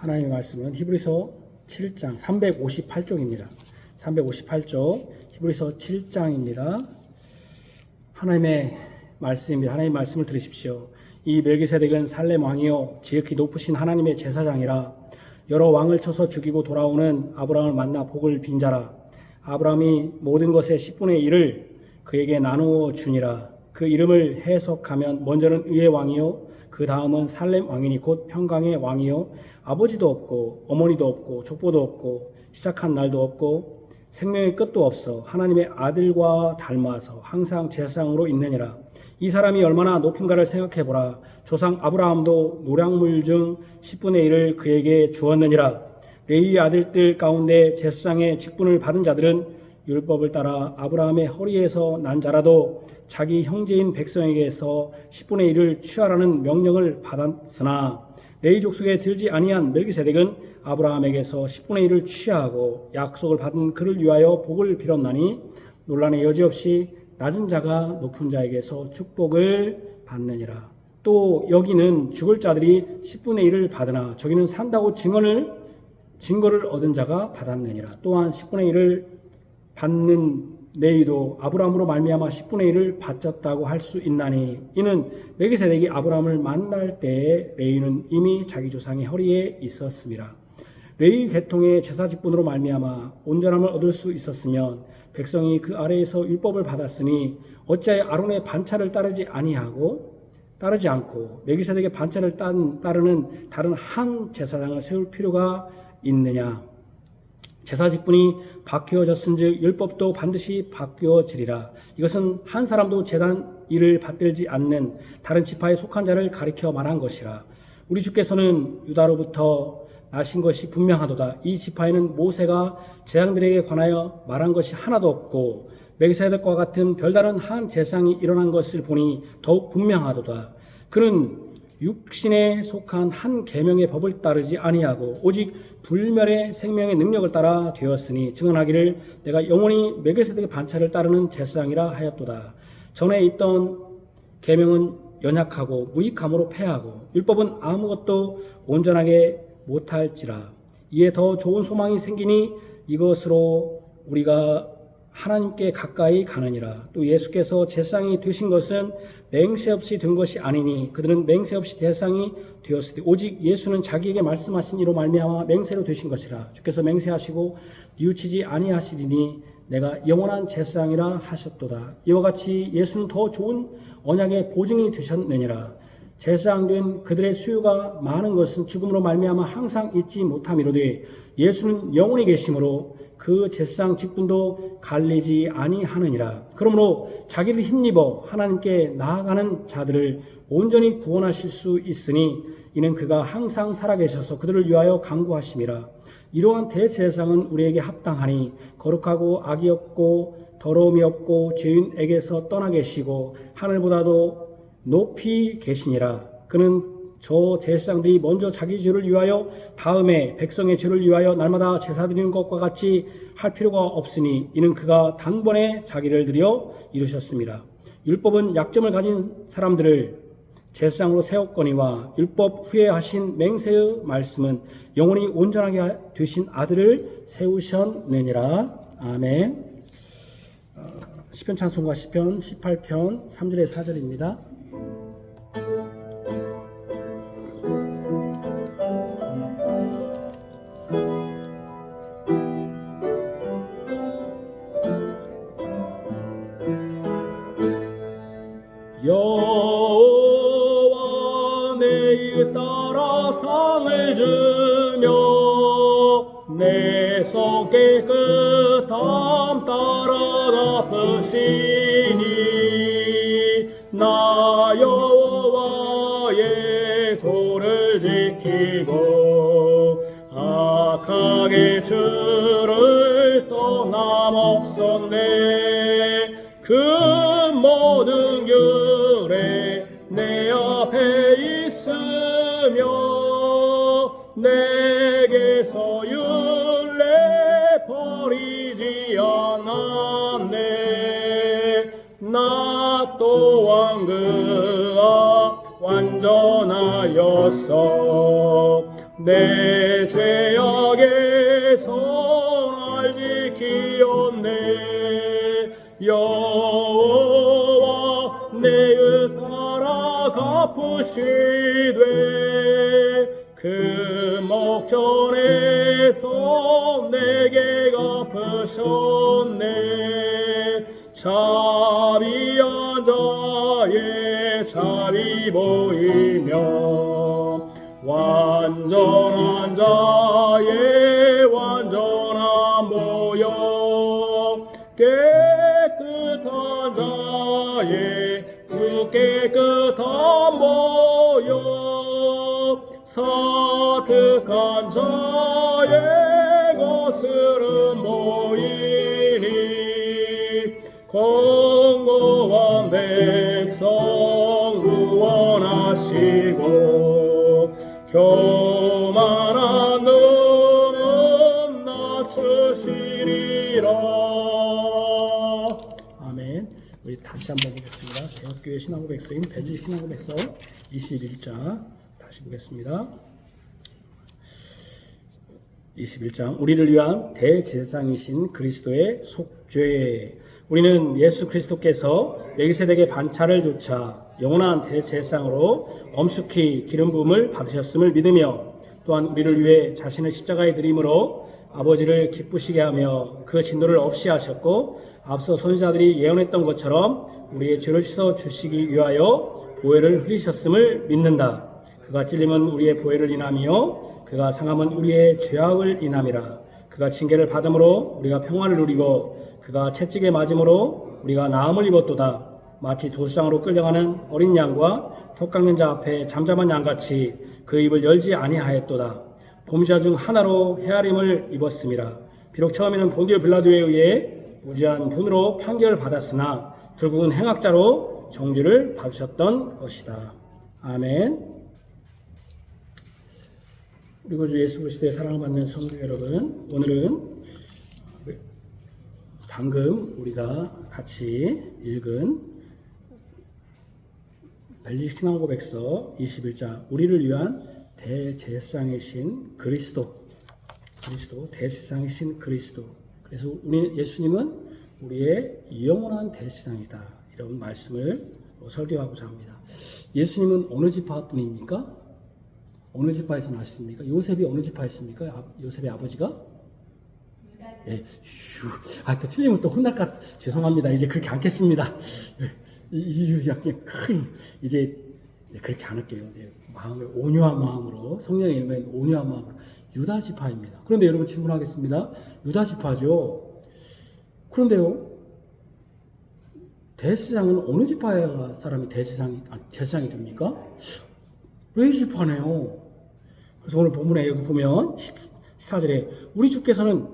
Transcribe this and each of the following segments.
하나님의 말씀은 히브리서 7장 358쪽입니다. 358쪽 히브리서 7장입니다. 하나님의 말씀입니다. 하나님의 말씀을 들으십시오. 이 멜기세덱은 살렘 왕이요 지극히 높으신 하나님의 제사장이라. 여러 왕을 쳐서 죽이고 돌아오는 아브라함을 만나 복을 빈 자라. 아브라함이 모든 것의 10분의 1을 그에게 나누어 주니라. 그 이름을 해석하면 먼저는 의의 왕이요 그 다음은 살렘 왕이니 곧 평강의 왕이요 아버지도 없고 어머니도 없고 족보도 없고 시작한 날도 없고 생명의 끝도 없어 하나님의 아들과 닮아서 항상 제사장으로 있느니라. 이 사람이 얼마나 높은가를 생각해보라. 조상 아브라함도 노량물 중 10분의 1을 그에게 주었느니라. 레위의 아들들 가운데 제사장의 직분을 받은 자들은 율법을 따라 아브라함의 허리에서 난 자라도 자기 형제인 백성에게서 10분의 1을 취하라는 명령을 받았으나 레위 족속에 들지 아니한 멜기세덱은 아브라함에게서 10분의 1을 취하고 약속을 받은 그를 위하여 복을 빌었나니 논란의 여지없이 낮은 자가 높은 자에게서 축복을 받느니라. 또 여기는 죽을 자들이 10분의 1을 받으나 저기는 산다고 증거를 얻은 자가 받았느니라. 또한 10분의 1을 받는 레위도 아브라함으로 말미암아 10분의 1을 바쳤다고 할 수 있나니 이는 멜기세덱이 아브라함을 만날 때에 레위는 이미 자기 조상의 허리에 있었습니다. 레위 계통의 제사 직분으로 말미암아 온전함을 얻을 수 있었으면 백성이 그 아래에서 율법을 받았으니 어찌하여 아론의 반차를 따르지 않고 멜기세덱의 반차를 따르는 다른 한 제사장을 세울 필요가 있느냐. 제사 직분이 바뀌어졌은즉 율법도 반드시 바뀌어지리라. 이것은 한 사람도 제단 일을 받들지 않는 다른 지파에 속한 자를 가리켜 말한 것이라. 우리 주께서는 유다로부터 나신 것이 분명하도다. 이 지파에는 모세가 제사장들에게 관하여 말한 것이 하나도 없고 멜기세덱과 같은 별다른 한 제사장이 일어난 것을 보니 더욱 분명하도다. 그는 육신에 속한 한 계명의 법을 따르지 아니하고 오직 불멸의 생명의 능력을 따라 되었으니 증언하기를 내가 영원히 멜기세덱의 반차를 따르는 제사장이라 하였도다. 전에 있던 계명은 연약하고 무익함으로 패하고 율법은 아무것도 온전하게 못할지라. 이에 더 좋은 소망이 생기니 이것으로 우리가 하나님께 가까이 가느니라. 또 예수께서 제사장이 되신 것은 맹세 없이 된 것이 아니니 그들은 맹세 없이 제사장이 되었을 때 오직 예수는 자기에게 말씀하신 이로 말미암아 맹세로 되신 것이라. 주께서 맹세하시고 뉘우치지 아니하시리니 내가 영원한 제사장이라 하셨도다. 이와 같이 예수는 더 좋은 언약의 보증이 되셨느니라. 제사장 된 그들의 수요가 많은 것은 죽음으로 말미암아 항상 잊지 못함이로되 예수는 영원히 계심으로 그 제사장 직분도 갈리지 아니하느니라. 그러므로 자기를 힘입어 하나님께 나아가는 자들을 온전히 구원하실 수 있으니 이는 그가 항상 살아계셔서 그들을 위하여 간구하심이라. 이러한 대제사장은 우리에게 합당하니 거룩하고 악이 없고 더러움이 없고 죄인에게서 떠나 계시고 하늘보다도 높이 계시니라. 그는 저 제사장들이 먼저 자기 죄를 위하여 다음에 백성의 죄를 위하여 날마다 제사 드리는 것과 같이 할 필요가 없으니 이는 그가 단번에 자기를 드려 이루셨습니다. 율법은 약점을 가진 사람들을 제사장으로 세웠거니와 율법 후에 하신 맹세의 말씀은 영원히 온전하게 되신 아들을 세우셨느니라. 아멘. 시편 찬송가 시편 18편 3절에 4절입니다. 여호와 내 입 따라 상을 주며 내 손 깨끗함 따라 갚으시니 나 여호와의 도를 지키고 악하게 주를 떠남없었네. 그 모든 규례 내 앞에 있으며 내게서 율례 버리지 않았네. 나 또한 그 앞 완전하였어. 내 죄악에서 날 지키었네. 여호와 내 의 따라 갚으시되 그 목전에서 내게 갚으셨네. 자비한 자의 자비 보이며 완전한 자의 완전한 모여 깨끗한 자의 그 깨끗한 모여 사특한 자의 거스름 모이니 공고한 백성 구원하시고 교만한 눈은 낮추시리라. 아멘. 우리 다시 한번 보겠습니다. 대학교의 신앙고 백서인 벤지 신앙고 백서 21장 다시 보겠습니다. 21장 우리를 위한 대제사장이신 그리스도의 속죄. 우리는 예수 그리스도께서 멜기세덱의 반차를 조차 영원한 대제사장으로 엄숙히 기름 부음을 받으셨음을 믿으며 또한 우리를 위해 자신을 십자가에 드림으로 아버지를 기쁘시게 하며 그 진노를 없이 하셨고 앞서 선지자들이 예언했던 것처럼 우리의 죄를 씻어 주시기 위하여 보혈을 흘리셨음을 믿는다. 그가 찔림은 우리의 보혈을 인하며 그가 상함은 우리의 죄악을 인함이라. 그가 징계를 받음으로 우리가 평화를 누리고 그가 채찍에 맞음으로 우리가 나음을 입었도다. 마치 도수장으로 끌려가는 어린 양과 턱 깎는 자 앞에 잠잠한 양같이 그 입을 열지 아니하였도다. 범죄자 중 하나로 헤아림을 입었음이라. 비록 처음에는 본디오 빌라도에 의해 무지한 분으로 판결을 받았으나 결국은 행악자로 정죄를 받으셨던 것이다. 아멘. 그리고 주 예수 그리스도의 사랑을 받는 성도 여러분, 오늘은 방금 우리가 같이 읽은 벨리식 신앙고 백서 21장 우리를 위한 대제사장이신 그리스도 대제사장이신 그리스도. 그래서 우리 예수님은 우리의 영원한 대제사장이다, 이런 말씀을 설교하고자 합니다. 예수님은 어느 지파 분입니까? 어느 지파에서 나셨습니까? 요셉이 어느 지파였습니까? 요셉의 아버지가? 예, 또 틀리면 또 혼날 것 같아서 죄송합니다. 이제 그렇게 않겠습니다. 이제 그렇게 안 할게요. 이제 마음을 온유한 마음으로, 성령의 일면 온유한 마음으로. 유다 지파입니다. 그런데 여러분 질문하겠습니다. 유다 지파죠. 그런데요, 대제사장은 어느 지파 사람이 제사장이 됩니까? 레위 지파네요. 그래서 오늘 본문에 여기 보면 14절에 우리 주께서는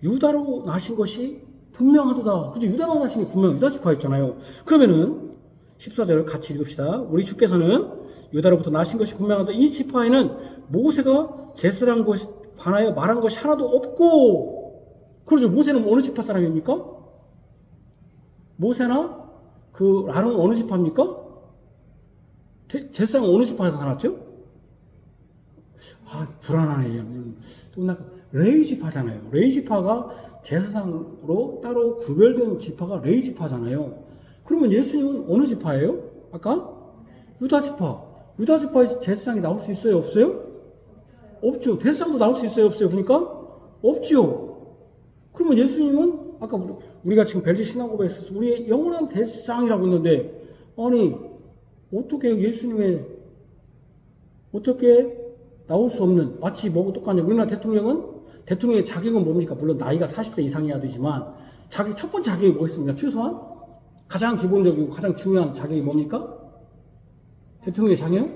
유다로 나신 것이 분명하도다. 그죠? 유다로 나신 게 분명 유다 지파였잖아요. 그러면은 14절을 같이 읽읍시다. 우리 주께서는 유다로부터 나신 것이 분명하다. 이 지파에는 모세가 제사장 것에 관하여 말한 것이 하나도 없고, 그러죠. 모세는 어느 지파 사람입니까? 모세나 그 아론은 어느 지파입니까? 제사장은 어느 지파에서 나왔죠? 불안하네요. 또 레위 지파잖아요. 레위 지파가 제사장으로 따로 구별된 지파가 레위 지파잖아요. 그러면 예수님은 어느 지파예요? 아까? 유다 지파. 유다 지파에서 제사장이 나올 수 있어요? 없어요? 없죠. 대제사장도 나올 수 있어요? 없어요? 그러니까? 없죠. 그러면 예수님은 아까 우리가 지금 벨리 신앙고백에서 우리의 영원한 대제사장이라고 했는데, 아니 어떻게 예수님의 어떻게 나올 수 없는, 마치 뭐고 똑같냐. 우리나라 대통령의 자격은 뭡니까? 물론 나이가 40세 이상이어야 되지만 첫 번째 자격이 뭐겠습니까? 최소한 가장 기본적이고 가장 중요한 자격이 뭡니까? 대통령의 자격?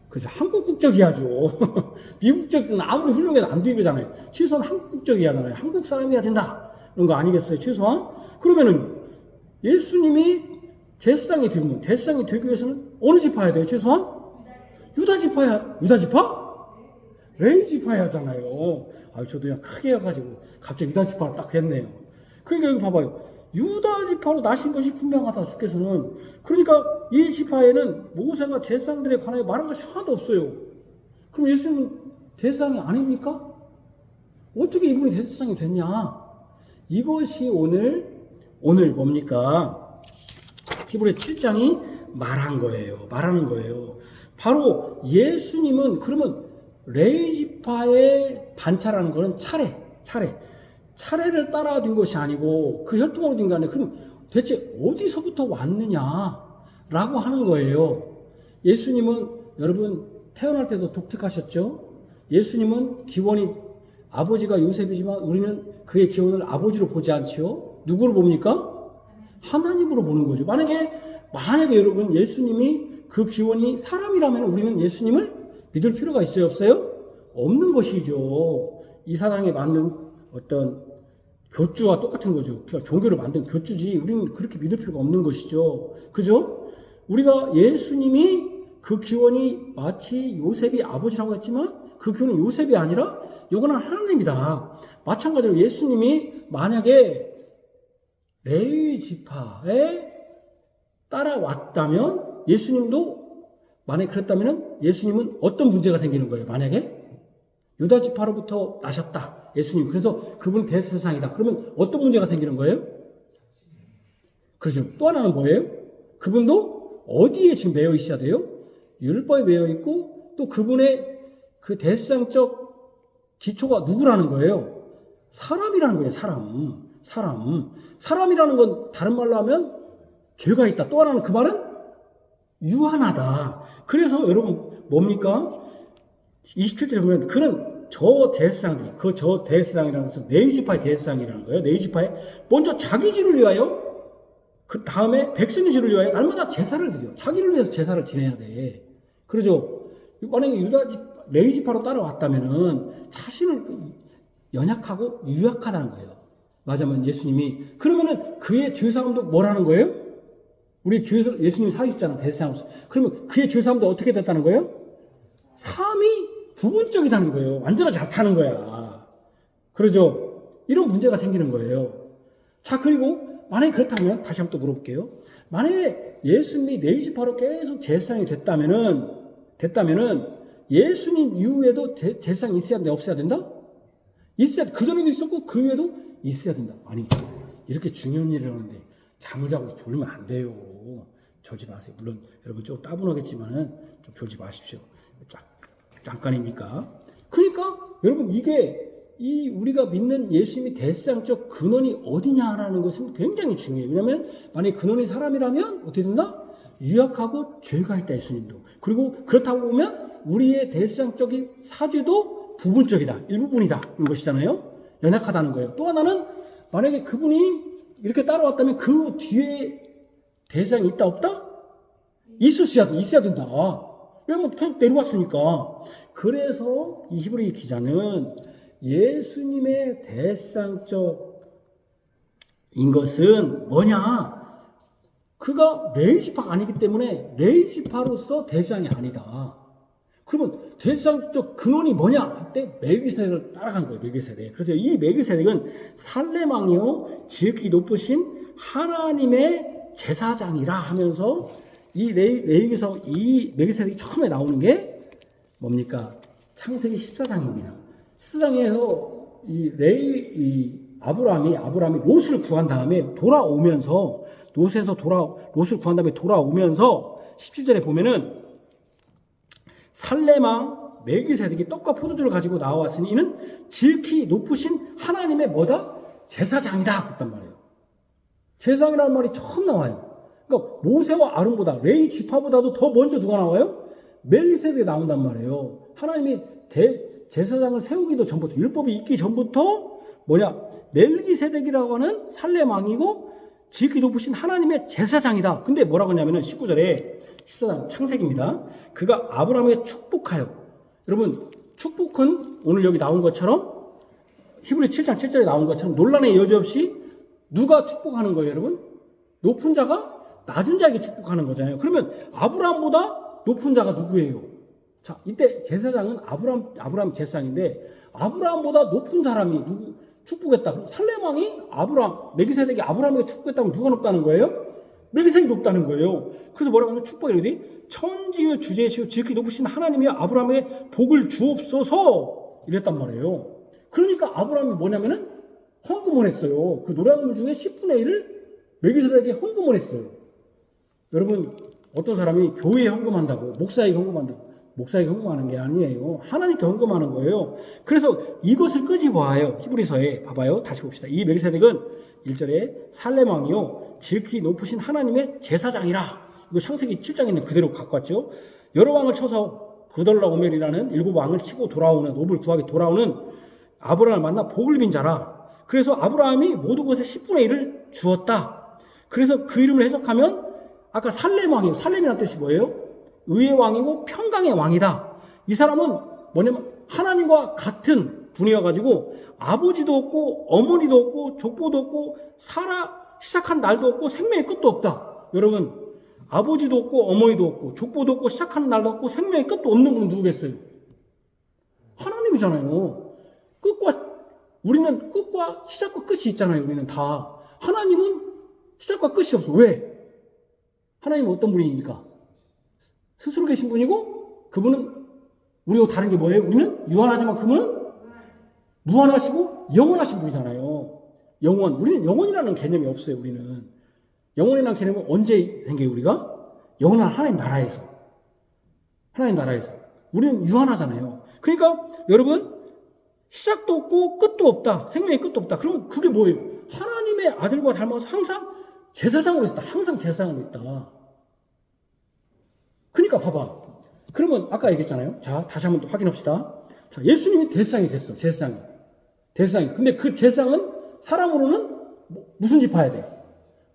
그죠. 한국 국적이야죠. 미국 국적은 아무리 훌륭해도 안 되잖아요. 최소한 한국 국적이야잖아요. 한국 사람이어야 된다, 이런 거 아니겠어요? 최소한. 그러면은 예수님이 제사장이 되면, 대제사장이 되기 위해서는 어느 지파야 돼요? 최소한? 유다 지파야. 유다 지파? 레위 지파야 하잖아요. 저도 그냥 크게 해가지고 갑자기 유다 지파를 딱 했네요. 그러니까 여기 봐봐요. 유다 지파로 나신 것이 분명하다, 주께서는. 그러니까 이 지파에는 모세가 제사장들에 관하여 말한 것이 하나도 없어요. 그럼 예수님은 대제사장이 아닙니까? 어떻게 이분이 대제사장이 됐냐? 이것이 오늘 뭡니까? 히브리 7장이 말하는 거예요. 바로 예수님은 그러면 레위 지파의 반차라는 것은 차례를 따라든 것이 아니고 그 혈통으로 된 게 아니라 그럼 대체 어디서부터 왔느냐라고 하는 거예요. 예수님은 여러분 태어날 때도 독특하셨죠? 예수님은 기원이 아버지가 요셉이지만 우리는 그의 기원을 아버지로 보지 않지요? 누구로 봅니까? 하나님으로 보는 거죠. 만약에 여러분 예수님이 그 기원이 사람이라면 우리는 예수님을 믿을 필요가 있어요? 없어요? 없는 것이죠. 이 사상에 맞는 어떤 교주와 똑같은 거죠. 종교를 만든 교주지 우리는 그렇게 믿을 필요가 없는 것이죠. 그죠? 우리가 예수님이 그 기원이 마치 요셉이 아버지라고 했지만 그 기원은 요셉이 아니라 영원한 하나님이다. 마찬가지로 예수님이 만약에 레위 지파에 따라왔다면 예수님도 만약에 그랬다면 예수님은 어떤 문제가 생기는 거예요? 만약에 유다 지파로부터 나셨다. 예수님. 그래서 그분 대제사장이다. 그러면 어떤 문제가 생기는 거예요? 그렇죠. 또 하나는 뭐예요? 그분도 어디에 지금 매여 있어야 돼요? 율법에 매여 있고 또 그분의 그 대제사장적 기초가 누구라는 거예요? 사람이라는 거예요. 사람이라는 건 다른 말로 하면 죄가 있다. 또 하나는 그 말은 유한하다. 그래서 여러분 뭡니까? 27절에 보면 그는 저 대제사장이라는 것은 레위지파의 대제사장이라는 거예요. 레위지파에 먼저 자기 죄를 위하여 그 다음에 백성의 죄를 위하여 날마다 제사를 드려. 자기를 위해서 제사를 지내야 돼. 그러죠. 만약에 레위지파로 따라왔다면은 자신을 연약하고 유약하다는 거예요. 맞으면 예수님이 그러면은 그의 죄사함도 뭐라는 거예요? 우리 죄를 예수님이 사주셨잖아. 대제사장으로서. 그러면 그의 죄사함도 어떻게 됐다는 거예요? 삶이 부분적이다는 거예요. 완전하지 않다는 거야. 그러죠? 이런 문제가 생기는 거예요. 자, 그리고 만약에 그렇다면 다시 한번 또 물어볼게요. 만약에 예수님이 레위지파로 계속 제사장이 됐다면은 예수님 이후에도 제사장이 있어야 된다, 없어야 된다? 그 전에도 있었고 그 이후에도 있어야 된다. 아니죠. 이렇게 중요한 일을 하는데 잠을 자고 졸면 안 돼요. 졸지 마세요. 물론 여러분 좀 따분하겠지만은 좀 졸지 마십시오. 잠깐이니까. 그러니까 여러분 우리가 믿는 예수님이 대제사장적 근원이 어디냐라는 것은 굉장히 중요해요. 왜냐하면 만약에 근원이 사람이라면 어떻게 된다? 유약하고 죄가 있다. 예수님도. 그리고 그렇다고 보면 우리의 대제사장적인 사죄도 부분적이다. 일부분이다. 이런 것이잖아요. 연약하다는 거예요. 또 하나는 만약에 그분이 이렇게 따라왔다면 그 뒤에 대제사장이 있다 없다? 있어야 된다. 왜냐면 계속 내려왔으니까. 그래서 이 히브리 기자는 예수님의 대제사장적인 것은 뭐냐? 그가 레위지파가 아니기 때문에 레위지파로서 대제사장이 아니다. 그러면 대제사장적 근원이 뭐냐? 할 때 멜기세덱을 따라간 거예요. 멜기세덱. 그래서 이 멜기세덱은 살레망이요 지극히 높으신 하나님의 제사장이라 하면서 이 레위기서 이 멜기세덱이 처음에 나오는 게 뭡니까? 창세기 14장입니다. 14장에서 아브라함이 롯을 구한 다음에 돌아오면서 롯을 구한 다음에 돌아오면서 17절에 보면은 살레망 멜기세덱이 떡과 포도주를 가지고 나왔으니 이는 지극히 높으신 하나님의 뭐다? 제사장이다. 그랬단 말이에요. 제사장이라는 말이 처음 나와요. 그러니까 모세와 아론보다 레위 지파보다도 더 먼저 누가 나와요? 멜기세덱이 나온단 말이에요. 하나님이 제사장을 세우기도 전부터 율법이 있기 전부터 멜기세덱이라고 하는 살레망이고 지극히 높으신 하나님의 제사장이다. 근데 뭐라고 하냐면은 19절에 14장 창세기입니다. 그가 아브라함에게 축복하여. 여러분 축복은 오늘 여기 나온 것처럼 히브리 7장 7절에 나온 것처럼 논란의 여지 없이 누가 축복하는 거예요, 여러분? 높은 자가 낮은 자에게 축복하는 거잖아요. 그러면 아브라함보다 높은 자가 누구예요? 자, 이때 제사장은 아브라함 제사장인데 아브라함보다 높은 사람이 축복했다. 그럼 살레망이 멜기세덱이 아브라함에게 축복했다면 누가 높다는 거예요? 멜기세덱이 높다는 거예요. 그래서 뭐라고 하면 축복이 어디? 천지의 주제시오 지극히 높으신 하나님이 아브라함의 복을 주옵소서 이랬단 말이에요. 그러니까 아브라함이 뭐냐면은 헌금을 했어요. 그 노량물 중에 10분의 1을 멜기세덱에게 헌금을 했어요. 여러분, 어떤 사람이 교회에 헌금한다고, 목사에게 헌금한다고, 목사에게 헌금하는 게 아니에요. 하나님께 헌금하는 거예요. 그래서 이것을 끄집어와요. 히브리서에 봐봐요. 다시 봅시다. 이 멜기세덱은 1절에 살렘 왕이요 지극히 높으신 하나님의 제사장이라. 이거 창세기 7장에 있는 그대로 갖고 왔죠. 여러 왕을 쳐서 그돌라오멜이라는 7왕을 치고 돌아오는, 옵을 구하게 돌아오는 아브라함을 만나 복을 빈 자라. 그래서 아브라함이 모든 것의 10분의 1을 주었다. 그래서 그 이름을 해석하면 아까 살렘 왕이에요. 살렘이라는 뜻이 뭐예요? 의의 왕이고 평강의 왕이다. 이 사람은 뭐냐면 하나님과 같은 분이어가지고 아버지도 없고 어머니도 없고 족보도 없고 살아 시작한 날도 없고 생명의 끝도 없다. 여러분, 아버지도 없고 어머니도 없고 족보도 없고 시작하는 날도 없고 생명의 끝도 없는 분은 누구겠어요? 하나님이잖아요. 우리는 끝과 시작과 끝이 있잖아요. 우리는 다. 하나님은 시작과 끝이 없어. 왜? 하나님은 어떤 분이니까? 스스로 계신 분이고 그분은 우리하고 다른 게 뭐예요? 우리는 유한하지만 그분은 무한하시고 영원하신 분이잖아요. 영원. 우리는 영원이라는 개념이 없어요. 우리는. 영원이라는 개념은 언제 생겨요? 우리가? 영원한 하나님 나라에서. 하나님 나라에서. 우리는 유한하잖아요. 그러니까 여러분, 시작도 없고 끝도 없다. 생명의 끝도 없다. 그러면 그게 뭐예요? 하나님의 아들과 닮아서 항상 제사장으로 있다. 항상 제사장으로 있다. 그러니까 봐봐. 그러면 아까 얘기했잖아요. 자, 다시 한번 또 확인합시다. 자, 예수님이 대제사장이 됐어. 제사장이. 대제사장이. 근데 그 제사장은 사람으로는 무슨 지파야 돼?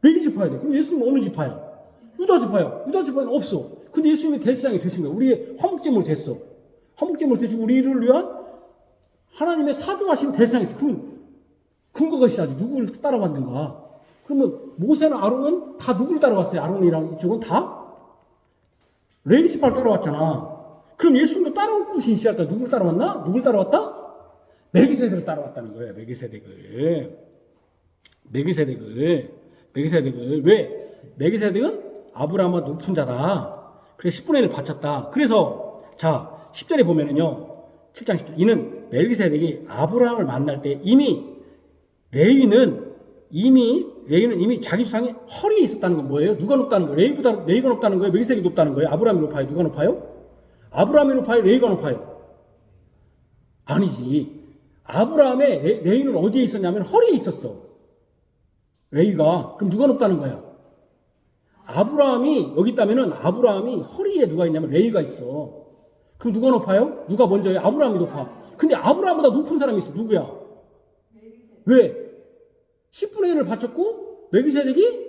레위 지파야 돼. 그럼 예수님은 어느 지파야? 유다 지파야. 유다 지파는 없어. 근데 예수님이 대제사장이 되신 거야. 우리의 화목제물 됐어. 화목제물 되시고 우리를 위한 하나님의 사주하신 대제사장이 있어. 그럼 근거가 있어야지. 누구를 따라왔는가? 그러면 모세나 아론은 다 누구를 따라왔어요? 아론이랑 이쪽은 다? 레위 지파를 따라왔잖아. 그럼 예수님도 따라올 곳이 있어야 할까? 누구를 따라왔나? 누구를 따라왔다? 멜기세덱을 따라왔다는 거예요. 멜기세덱을. 왜? 멜기세덱은 아브라함보다 높은 자다. 그래서 10분의 1을 바쳤다. 그래서 자 10절에 보면은요. 7장 10절 이는 멜기세덱이 아브라함을 만날 때 레위는 이미 자기 수상에 허리에 있었다는 건 뭐예요? 누가 높다는 거예요? 레위가 높다는 거예요? 멜기세덱이 높다는 거예요? 아브라함이 높아요? 누가 높아요? 아브라함이 높아요? 레위가 높아요? 아니지. 아브라함의 레위는 어디에 있었냐면 허리에 있었어. 레위가. 그럼 누가 높다는 거야? 아브라함이 여기 있다면은 아브라함이 허리에 누가 있냐면 레위가 있어. 그럼 누가 높아요? 누가 먼저예요? 아브라함이 높아. 근데 아브라함보다 높은 사람이 있어. 누구야? 왜? 10분의 1을 바쳤고 멜기세덱이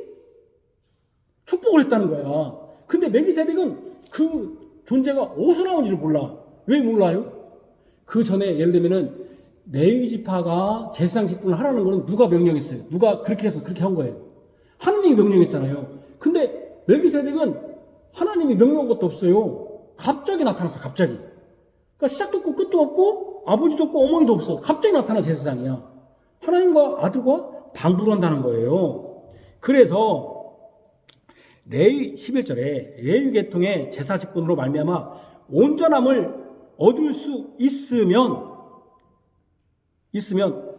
축복을 했다는 거야. 근데 멜기세덱은 그 존재가 어디서 나온지를 몰라. 왜 몰라요? 그 전에 예를 들면은 레위 지파가 제사장 직분을 하라는 거는 누가 명령했어요? 누가 그렇게 해서 그렇게 한 거예요? 하나님이 명령했잖아요. 근데 멜기세덱은 하나님이 명령한 것도 없어요. 갑자기 나타났어. 갑자기. 그러니까 시작도 없고 끝도 없고 아버지도 없고 어머니도 없어. 갑자기 나타난 제사장이야. 하나님과 아들과 방부를 한다는 거예요. 그래서 레위 11절에 레위 계통의 제사 직분으로 말미암아 온전함을 얻을 수 있으면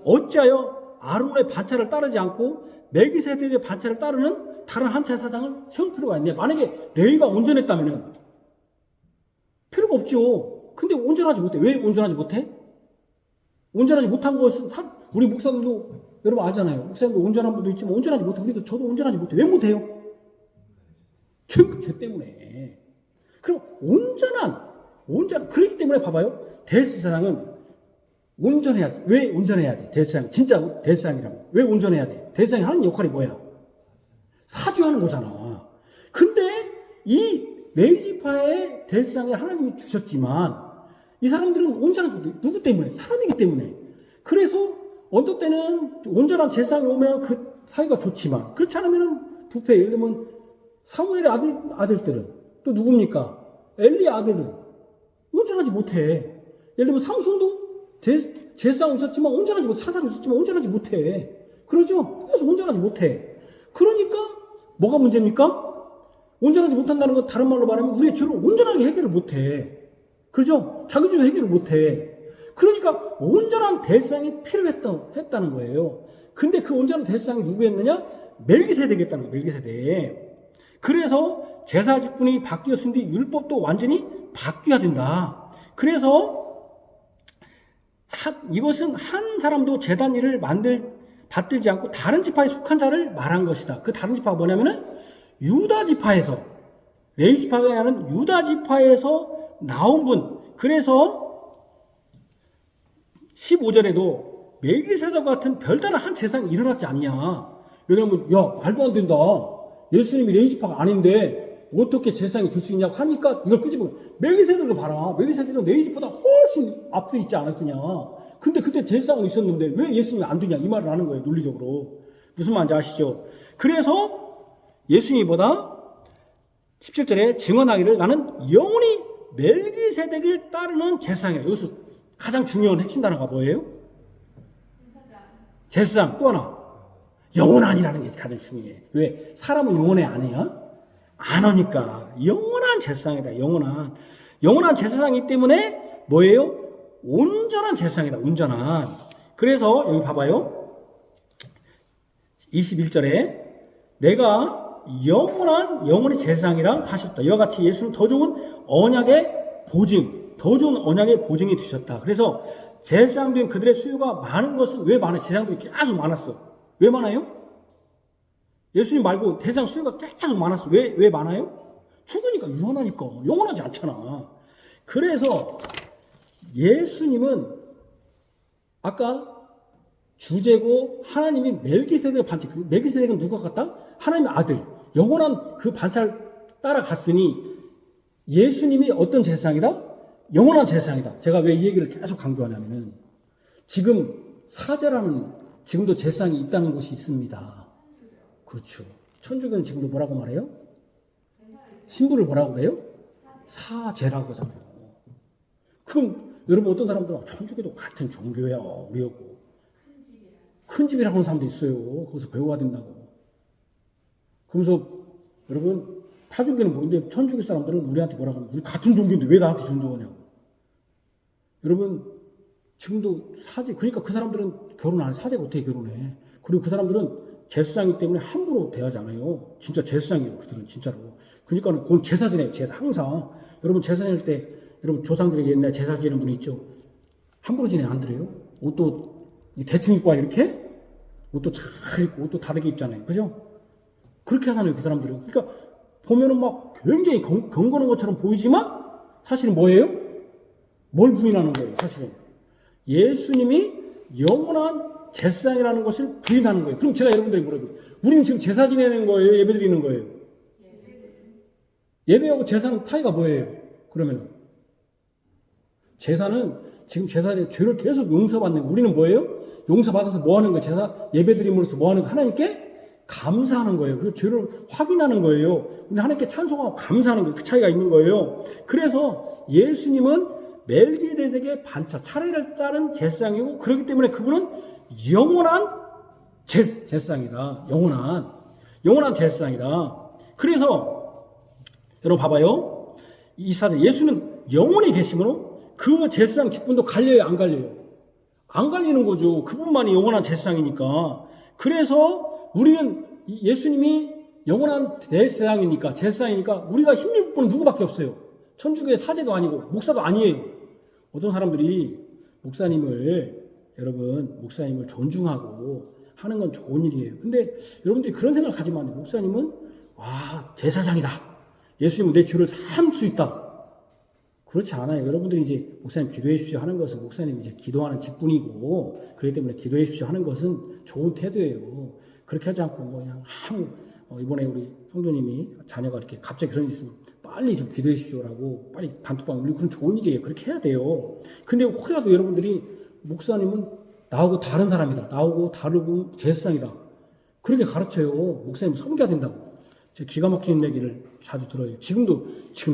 어찌하여 아론의 반차를 따르지 않고 멜기세덱의 반차를 따르는 다른 한 제사장을 세울 필요가 있냐? 만약에 레위가 온전했다면은 필요가 없죠. 근데 온전하지 못해. 왜 온전하지 못해? 온전하지 못한 것은 우리 목사들도 여러분 알잖아요. 목사님도 온전한 분도 있지만 온전하지 못해. 저도 온전하지 못해. 왜 못해요? 죄 때문에. 그럼 그렇기 때문에 봐봐요. 대제사장은 온전해야 돼. 왜 온전해야 돼? 대제사장 진짜 대제사장이라면 왜 온전해야 돼? 대제사장이 하는 역할이 뭐야? 사주하는 거잖아. 근데 이 레위 지파의 대제사장에 하나님이 주셨지만 이 사람들은 온전하지 못해. 누구 때문에? 사람이기 때문에. 그래서 어떤 때는 온전한 제사장이 오면 그 사이가 좋지만 그렇지 않으면 부패. 예를 들면 사무엘의 아들들은 또 누굽니까? 엘리의 아들은 온전하지 못해. 예를 들면 삼손도 제사장 있었지만 온전하지 못해. 사사로 있었지만 온전하지 못해. 그러죠? 그래서 온전하지 못해. 그러니까 뭐가 문제입니까? 온전하지 못한다는 건 다른 말로 말하면 우리의 죄를 온전하게 해결을 못해. 그렇죠? 자기 죄도 해결을 못해. 그러니까 온전한 대상이 필요했다는 거예요. 근데 그 온전한 대상이 누구였느냐? 멜기세덱이었다는 거예요. 멜기세덱. 그래서 제사 직분이 바뀌었을 때 율법도 완전히 바뀌어야 된다. 그래서 이것은 한 사람도 제단 일을 받들지 않고 다른 지파에 속한 자를 말한 것이다. 그 다른 지파가 뭐냐면은 유다 지파에서, 레위 지파가 아니라 유다 지파에서 나온 분. 그래서 15절에도 멜기세덱 같은 별다른 한 제사장이 일어났지 않냐. 왜냐면 야 말도 안 된다. 예수님이 레위 지파가 아닌데 어떻게 제사장이 될 수 있냐고 하니까 이걸 끄집어. 멜기세덱을 봐라. 멜기세덱은 레위 지파보다 훨씬 앞서 있지 않았느냐. 근데 그때 제사장이 있었는데 왜 예수님이 안 되냐 이 말을 하는 거예요. 논리적으로. 무슨 말인지 아시죠? 그래서 예수님보다 17절에 증언하기를 나는 영원히 멜기세덱을 따르는 제사장이야. 여기서 가장 중요한 핵심 단어가 뭐예요? 제사장. 또 하나 영원한이라는 게 가장 중요해. 왜? 사람은 영원해 안 해요? 안 하니까 영원한 제사장이다. 영원한 제사장이기 때문에 뭐예요? 온전한 제사장이다. 온전한. 그래서 여기 봐봐요. 21절에 내가 영원히 제사장이라 하셨다. 이와 같이 예수는 더 좋은 언약의 보증이 되셨다. 그래서 제사장된 그들의 수요가 많은 것은 왜 많아요? 제사장들이 계속 많았어. 왜 많아요? 예수님 말고 제사장 수요가 계속 많았어. 왜 많아요? 죽으니까 유한하니까. 영원하지 않잖아. 그래서 예수님은 아까 주제고 하나님이 멜기세덱을 반차. 멜기세덱은 누가 같다? 하나님의 아들. 영원한 그 반차를 따라갔으니 예수님이 어떤 제사장이다? 영원한 제사장이다. 제가 왜 이 얘기를 계속 강조하냐면은 지금 사제라는 지금도 제사장이 있다는 곳이 있습니다. 그렇죠. 천주교는 지금도 뭐라고 말해요? 신부를 뭐라고 그래요? 사제라고 하잖아요. 그럼 여러분 어떤 사람들은 천주교도 같은 종교야 우리하고 큰 집이라고 하는 사람도 있어요. 거기서 배워야 된다고. 그러면서 여러분 타종교는 모르는데 천주교 사람들은 우리한테 뭐라고 하면 우리 같은 종교인데 왜 나한테 존중하냐고. 여러분 지금도 사제, 그러니까 그 사람들은 결혼 안 해. 사제가 어떻게 결혼해. 그리고 그 사람들은 제사장이기 때문에 함부로 대하지 않아요. 진짜 제사장이에요. 그들은 진짜로. 그러니까 그건 제사 지내요. 제사 항상. 여러분 제사 지낼 때 여러분 조상들에게 옛날에 제사 지내는 분이 있죠. 함부로 지내 안 그래요? 옷도 대충 입고 와 이렇게? 옷도 잘 입고 옷도 다르게 입잖아요. 그죠? 그렇게 하잖아요. 그 사람들은. 그러니까 보면은 막 굉장히 경건한 것처럼 보이지만 사실은 뭐예요? 뭘 부인하는 거예요. 사실은. 예수님이 영원한 제사장이라는 것을 부인하는 거예요. 그럼 제가 여러분들에게 물어봐요. 우리는 지금 제사 지내는 거예요? 예배 드리는 거예요? 예배하고 제사는 차이가 뭐예요? 그러면은 제사는 지금 제사의 죄를 계속 용서받는 거예요. 우리는 뭐예요? 용서받아서 뭐 하는 거예요? 제사 예배 드림으로써 뭐 하는 거예요? 하나님께 감사하는 거예요. 그리고 죄를 확인하는 거예요. 우리 하나님께 찬송하고 감사하는 거예요. 그 차이가 있는 거예요. 그래서 예수님은 멜기세덱의 반차, 차례를 따른 제사장이고 그렇기 때문에 그분은 영원한 제사장이다. 영원한 제사장이다. 그래서 여러분 봐봐요. 24절 예수는 영원히 계심으로 그 제사장 직분도 갈려요? 안 갈려요? 안 갈리는 거죠. 그분만이 영원한 제사장이니까. 그래서 우리는 예수님이 영원한 제사장이니까 우리가 힘입을 분은 누구밖에 없어요. 천주교의 사제도 아니고 목사도 아니에요. 어떤 사람들이 목사님을 존중하고 하는 건 좋은 일이에요. 근데 여러분들이 그런 생각을 가지면 안 돼요. 목사님은 제사장이다. 예수님은 내 죄를 삼을 수 있다. 그렇지 않아요. 여러분들이 이제 목사님 기도해 주십시오 하는 것은 목사님이 이제 기도하는 직분이고 그렇기 때문에 기도해 주십시오 하는 것은 좋은 태도예요. 그렇게 하지 않고 그냥 이번에 우리 성도님이 자녀가 이렇게 갑자기 그런 일 있으면 빨리 좀 기도해 주십시오라고 빨리 단톡방 올리고 그건 좋은 일이에요. 그렇게 해야 돼요. 근데 혹이라도 여러분들이 목사님은 나하고 다른 사람이다. 나하고 다르고 제사장이다. 그렇게 가르쳐요. 목사님 섬겨야 된다고. 제가 기가 막히는 얘기를 자주 들어요. 지금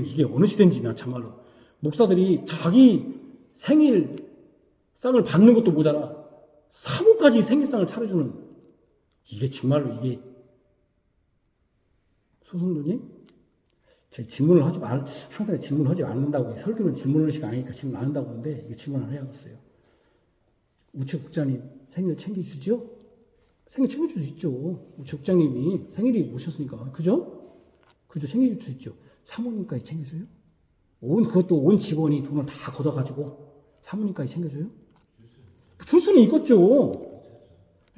이게 어느 시대인지나 참말로. 목사들이 자기 생일상을 받는 것도 모자라 사모까지 생일상을 차려주는 이게 정말로 이게 소승도님, 제 질문을 하지 말, 항상 질문을 하지 않는다고, 설교는 질문의식 아니니까 질문 안 한다고 하는데, 이거 질문 안 해야겠어요. 우측 국장님 생일 챙겨주죠? 생일 챙겨줄 수 있죠. 우측 국장님이 생일이 오셨으니까. 그죠? 그죠? 챙겨줄 수 있죠. 사모님까지 챙겨줘요? 그것도 온 직원이 돈을 다 걷어가지고 사모님까지 챙겨줘요? 줄 수는 있겠죠.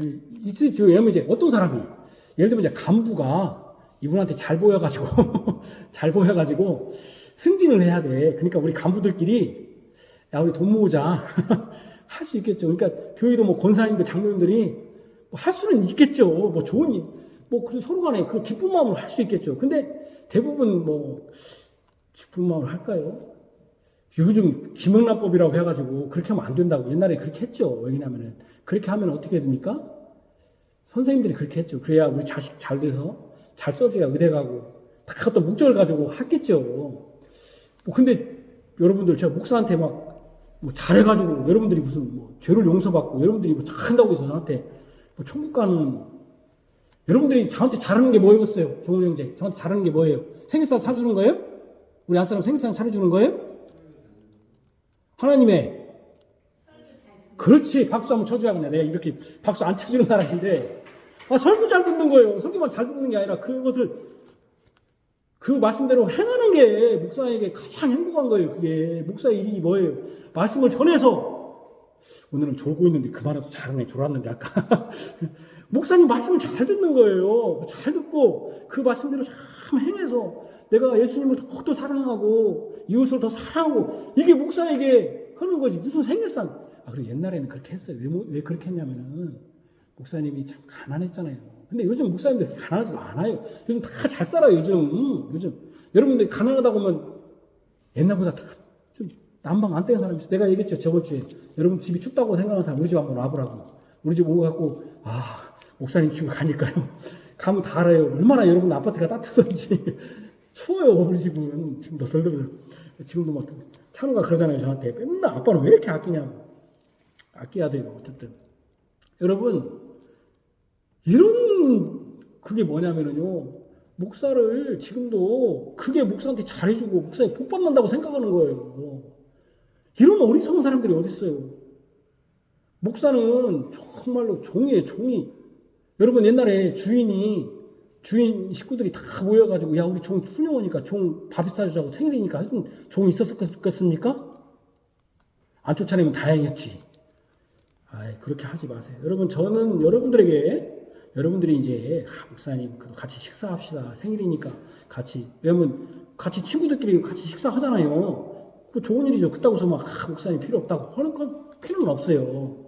있죠. 왜냐면 이제 어떤 사람이, 예를 들면 이제 간부가 이분한테 잘 보여가지고, 잘 보여가지고 승진을 해야 돼. 그러니까 우리 간부들끼리, 야, 우리 돈 모으자. 할 수 있겠죠. 그러니까 교회도 뭐 권사님들, 장로님들이 뭐 할 수는 있겠죠. 뭐 좋은 일, 뭐 서로 간에 그 기쁜 마음으로 할 수 있겠죠. 근데 대부분 뭐 기쁜 마음으로 할까요? 요즘 김영란법이라고 해가지고 그렇게 하면 안 된다고 옛날에 그렇게 했죠. 왜냐면은 그렇게 하면 어떻게 됩니까? 선생님들이 그렇게 했죠. 그래야 우리 자식 잘 돼서 잘 써줘야 의대 가고 다 어떤 목적을 가지고 했겠죠. 뭐 근데 여러분들 제가 목사한테 막 뭐 잘해가지고 여러분들이 무슨 뭐 죄를 용서받고 여러분들이 뭐 잘한다고 해서 저한테 뭐 천국 가는, 여러분들이 저한테 잘하는 게 뭐였어요? 종훈 형제, 저한테 잘하는 게 뭐예요? 생일상 차주는 거예요? 우리 아사람 생일상 차려주는 거예요? 하나님의, 그렇지, 박수 한번 쳐줘야겠네. 내가 이렇게 박수 안 쳐주는 사람인데, 설교 잘 듣는 거예요. 설교만 잘 듣는 게 아니라 그것을 그 말씀대로 행하는 게 목사에게 가장 행복한 거예요. 그게 목사의 일이 뭐예요? 말씀을 전해서, 오늘은 졸고 있는데 그 말도 잘하네, 졸았는데 아까 목사님 말씀을 잘 듣는 거예요. 잘 듣고 그 말씀대로 참 행해서 내가 예수님을 더욱더 사랑하고 이웃을 더 사랑하고, 이게 목사에게 하는 거지. 무슨 생일상. 그리고 옛날에는 그렇게 했어요. 왜 그렇게 했냐면은 목사님이 참 가난했잖아요. 근데 요즘 목사님들 가난하지도 않아요. 요즘 다 잘 살아요. 요즘 여러분들 가난하다고 하면 옛날보다 다 좀 난방 안 떼는 사람이 있어. 내가 얘기했죠, 저번 주에. 여러분 집이 춥다고 생각하는 사람 우리 집 한번 와보라고. 우리 집 오갖고 목사님 집을 가니까요. 가면 다 알아요. 얼마나 여러분 아파트가 따뜻한지. 추워요. 우리 집은 지금도 덜덜. 지금도 막 찬우가 그러잖아요, 저한테. 맨날 아빠는 왜 이렇게 아끼냐고. 아껴야 돼요. 어쨌든 여러분, 이런 그게 뭐냐면은요, 목사를 지금도 그게 목사한테 잘해주고 목사에 복 받는다고 생각하는 거예요. 이런 어리석은 사람들이 어디 있어요? 목사는 정말로 종이에요, 종이. 여러분 옛날에 주인 식구들이 다 모여가지고, 야, 우리 종 훌륭하니까 종 밥 사주자고 생일이니까 해준 종이 있었겠습니까? 안 쫓아내면 다행이었지. 그렇게 하지 마세요. 여러분, 저는 여러분들이 이제 목사님 같이 식사합시다. 생일이니까 같이. 왜냐면 같이 친구들끼리 같이 식사하잖아요. 그 좋은 일이죠. 그렇다고 해서 막 목사님 필요 없다고 하는 건 필요는 없어요.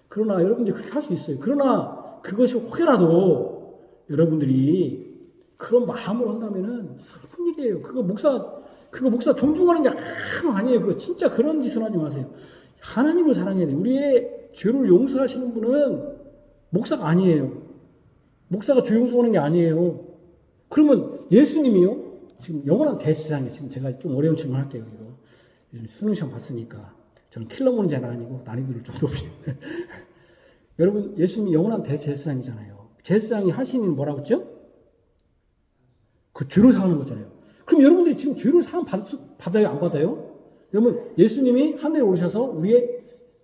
그러나 여러분들이 그렇게 할 수 있어요. 그러나 그것이 혹여라도 여러분들이 그런 마음으로 한다면은 슬픈 일이에요. 그거 목사 존중하는 게 아니에요. 그거 진짜 그런 짓을 하지 마세요. 하나님을 사랑해야 돼요. 우리의 죄를 용서하시는 분은 목사가 아니에요. 목사가 죄 용서하는 게 아니에요. 그러면 예수님이요? 지금 영원한 대세상에, 지금 제가 좀 어려운 질문 할게요. 이거 요즘 수능 시험 봤으니까 저는 킬러 문제는 아니고 난이도를 좀 높이. 여러분, 예수님이 영원한 대제사장이잖아요. 제사장이 하시는 뭐라고 했죠? 그 죄를 사하는 거잖아요. 그럼 여러분들이 지금 죄를 사함 받아요, 안 받아요? 여러분, 예수님이 하늘에 오르셔서 우리의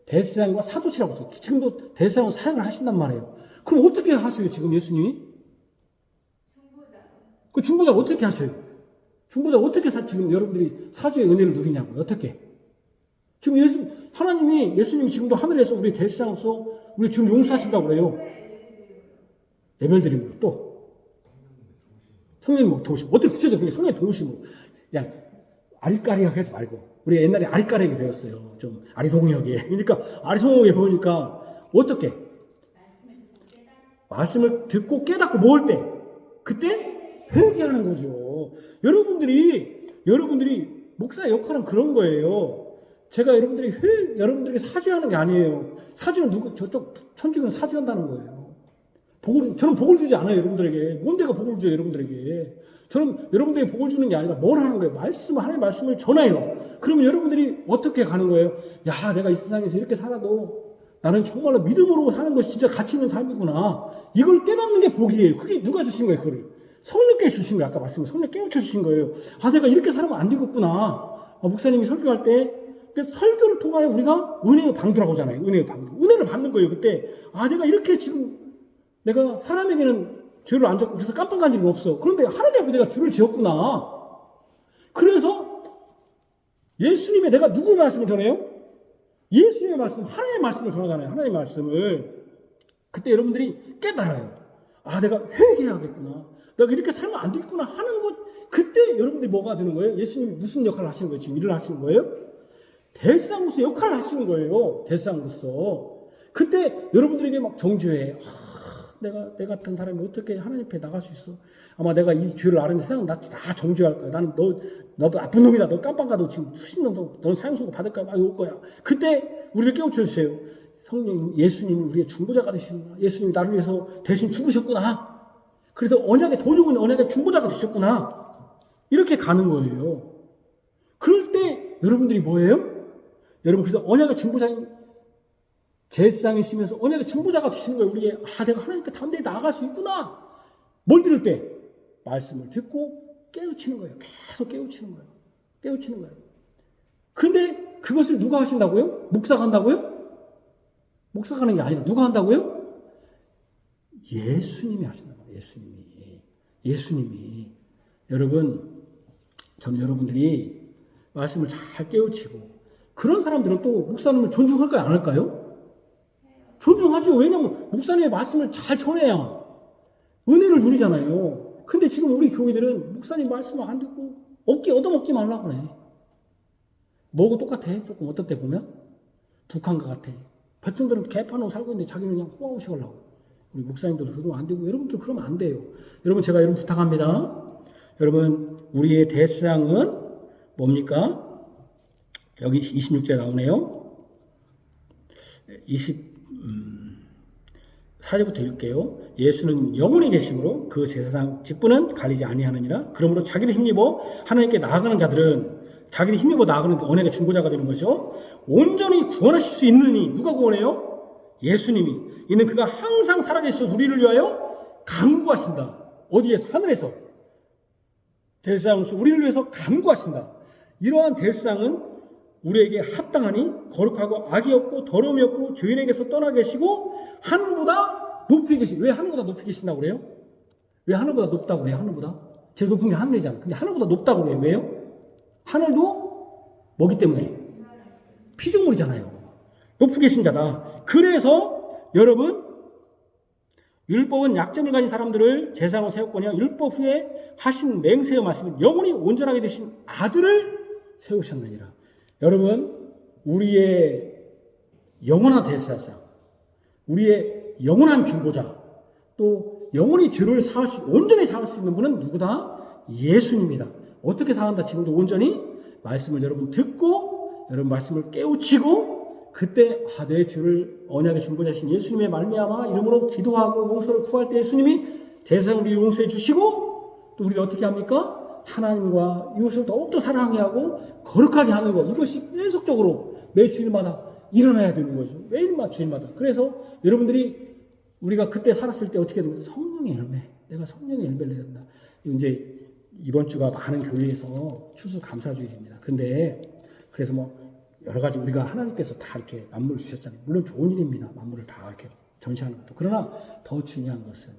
대제사장과 사도시라고 했어요. 지금도 대제사장으로 사역을 하신단 말이에요. 그럼 어떻게 하세요, 지금 예수님이? 그 중보자 어떻게 하세요? 중보자 어떻게 지금 여러분들이 사주의 은혜를 누리냐고요? 어떻게? 지금 하나님이, 예수님이 지금도 하늘에서 우리 대제사장으로서 우리 죄를 용서하신다고 그래요. 예배를 드림으로 또 성령님 도우심으로. 어떻게 구체적으로 성령님 도우심으로. 그냥 아리까리하게 하지 말고. 우리 옛날에 아리까리하게 배웠어요. 좀 아리송하게. 그러니까 아리송하게 배우니까 어떻게? 말씀을 듣고 깨닫고 모을 때, 그때 회개하는 거죠. 여러분들이 목사의 역할은 그런 거예요. 제가 여러분들에게 사죄하는 게 아니에요. 사죄는 저쪽 천주교는 사죄한다는 거예요. 저는 복을 주지 않아요, 여러분들에게. 뭔 데가 복을 줘요, 여러분들에게. 저는 여러분들에게 복을 주는 게 아니라 뭘 하는 거예요? 하나님의 말씀을 전해요. 그러면 여러분들이 어떻게 가는 거예요? 야, 내가 이 세상에서 이렇게 살아도 나는 정말로 믿음으로 사는 것이 진짜 가치 있는 삶이구나. 이걸 깨닫는 게 복이에요. 그게 누가 주신 거예요, 그거를. 성령께 주신 거예요. 아까 말씀에 성령 깨우쳐 주신 거예요. 아, 내가 이렇게 살면 안 되겠구나. 목사님이 설교할 때 설교를 통하여 우리가 은혜의 방도라고 하잖아요. 은혜의 방도. 은혜를 받는 거예요. 그때 아, 내가 이렇게 지금 내가 사람에게는 죄를 안 졌고 그래서 깜빡한 일은 없어. 그런데 하나님께 내가 죄를 지었구나. 그래서 예수님의 내가 누구 말씀을 전해요? 예수님의 말씀, 하나님의 말씀을 전하잖아요. 하나님의 말씀을. 그때 여러분들이 깨달아요. 아, 내가 회개해야겠구나. 내가 이렇게 살면 안 되겠구나 하는 것. 그때 여러분들이 뭐가 되는 거예요? 예수님이 무슨 역할을 하시는 거예요? 지금 일을 하시는 거예요? 대상으로서 역할을 하시는 거예요. 대상으로서. 그때 여러분들에게 막 정죄해. 내 같은 사람이 어떻게 하나님 앞에 나갈 수 있어? 아마 내가 이 죄를 알으면 세상 다 정죄할 거야. 나는 너 나쁜 놈이다. 너 깜빵 가도 지금 수십 년 동안 너는 사형선고 받을 거야. 막 이럴 거야. 그때 우리를 깨우쳐 주세요. 성령 예수님이 우리의 중보자가 되시는구나. 예수님이 나를 위해서 대신 죽으셨구나. 그래서 언약의 더 좋은 언약의 중보자가 되셨구나. 이렇게 가는 거예요. 그럴 때 여러분들이 뭐예요? 여러분 그래서 언약의 중보자인 제사장이시면서 언약의 중보자가 되시는 거예요. 우리의 내가 하나님께 담대히 나아갈 수 있구나. 뭘 들을 때? 말씀을 듣고 깨우치는 거예요. 계속 깨우치는 거예요. 깨우치는 거예요. 그런데 그것을 누가 하신다고요? 목사가 한다고요? 목사가 하는 게 아니라 누가 한다고요? 예수님이 하신단 말이에요. 예수님이. 여러분, 저는 여러분들이 말씀을 잘 깨우치고 그런 사람들은 또 목사님을 존중할까요? 안 할까요? 존중하죠. 왜냐하면 목사님의 말씀을 잘 전해야 은혜를 누리잖아요. 근데 지금 우리 교회들은 목사님 말씀을 안 듣고 얻어먹기만 하려고 그래. 뭐하고 똑같아? 조금 어떤 때 보면? 북한과 같아. 백성들은 개판으로 살고 있는데 자기는 그냥 호화호식 하려고. 우리 목사님들도 그러면 안 되고 여러분들 그러면 안 돼요. 여러분 제가 여러분 부탁합니다. 여러분 우리의 대상은 뭡니까? 여기 26절에 나오네요. 4절부터 읽을게요. 예수는 영원히 계심으로 그 제사장 직분은 갈리지 아니하느니라. 그러므로 자기를 힘입어 하나님께 나아가는 자들은 자기를 힘입어 나아가는 언약의 중보자가 되는 거죠. 온전히 구원하실 수 있느니 누가 구원해요? 예수님이. 이는 그가 항상 살아계셔서 우리를 위하여 간구하신다. 어디에서? 하늘에서. 대제사장으로서 우리를 위해서 간구하신다. 이러한 대제사장은 우리에게 합당하니 거룩하고 악이 없고 더러움이 없고 죄인에게서 떠나 계시고 하늘보다 높이 계신. 왜 하늘보다 높이 계신다고 그래요? 왜 하늘보다 높다고 그래요? 하늘보다? 제일 높은 게 하늘이잖아. 근데 하늘보다 높다고 그래요. 왜요? 하늘도 뭐기 때문에? 피조물이잖아요. 높이 계신 자다. 그래서 여러분 율법은 약점을 가진 사람들을 제사장으로 세웠거니와 율법 후에 하신 맹세의 말씀은 영원히 온전하게 되신 아들을 세우셨느니라. 여러분 우리의 영원한 대제사장, 우리의 영원한 중보자, 또 영원히 죄를 온전히 사할 수 있는 분은 누구다? 예수님이다. 어떻게 사한다? 지금도 온전히 말씀을 여러분 듣고 여러분 말씀을 깨우치고 그때 내 죄를 언약의 중보자신 예수님의 말미암아 이름으로 기도하고 용서를 구할 때 예수님이 대상 우리 용서해 주시고 또 우리를 어떻게 합니까? 하나님과 이웃을 더욱더 사랑하게 하고 거룩하게 하는 것. 이것이 계속적으로 매 주일마다 일어나야 되는 거죠. 매일마다 주일마다. 그래서 여러분들이 우리가 그때 살았을 때 어떻게 되면 성령의 열매. 내가 성령의 열매를 내야 된다. 이제 이번 주가 많은 교회에서 추수감사주일입니다. 근데 그래서 여러 가지 우리가 하나님께서 다 이렇게 만물을 주셨잖아요. 물론 좋은 일입니다. 만물을 다 이렇게 전시하는 것도. 그러나 더 중요한 것은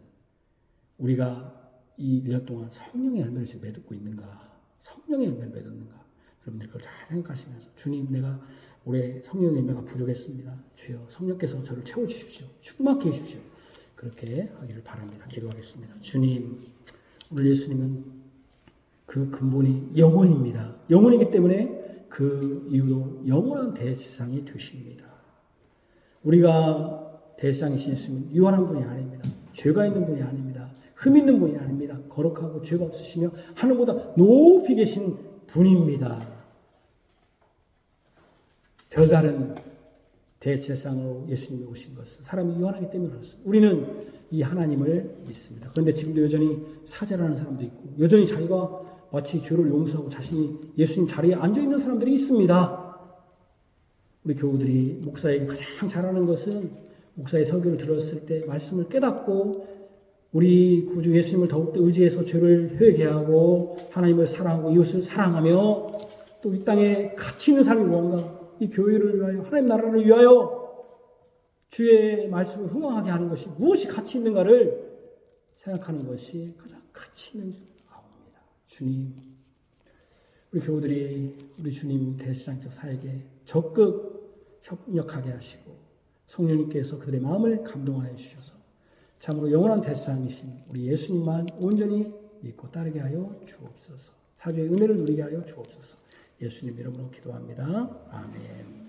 우리가 이 1년 동안 성령의 열매를 지금 맺고 있는가? 성령의 열매를 맺었는가? 여러분들 그걸 잘 생각하시면서 주님 내가 올해 성령의 열매가 부족했습니다. 주여 성령께서 저를 채워주십시오. 충만케 해주십시오. 그렇게 하기를 바랍니다. 기도하겠습니다. 주님 우리 예수님은 그 근본이 영원입니다. 영원이기 때문에 그 이유로 영원한 대제사장이 되십니다. 우리가 대제사장이신 예수님은 유한한 분이 아닙니다. 죄가 있는 분이 아닙니다. 흠 있는 분이 아닙니다. 거룩하고 죄가 없으시며 하늘보다 높이 계신 분입니다. 별다른 대제사장으로 예수님이 오신 것은 사람이 유한하기 때문에 그렇습니다. 우리는 이 하나님을 믿습니다. 그런데 지금도 여전히 사죄하는 사람도 있고 여전히 자기가 마치 죄를 용서하고 자신이 예수님 자리에 앉아있는 사람들이 있습니다. 우리 교우들이 목사에게 가장 잘하는 것은 목사의 설교를 들었을 때 말씀을 깨닫고 우리 구주 예수님을 더욱더 의지해서 죄를 회개하고 하나님을 사랑하고 이웃을 사랑하며 또 이 땅에 가치 있는 삶이 무언가, 이 교회를 위하여 하나님 나라를 위하여 주의 말씀을 흥왕하게 하는 것이 무엇이 가치 있는가를 생각하는 것이 가장 가치 있는 줄 아옵니다. 주님, 우리 교우들이 우리 주님 대시장적 사역에 적극 협력하게 하시고 성령님께서 그들의 마음을 감동하여 주셔서 참으로 영원한 대시장이신 우리 예수님만 온전히 믿고 따르게 하여 주옵소서. 사주의 은혜를 누리게 하여 주옵소서. 예수님 이름으로 기도합니다. 아멘.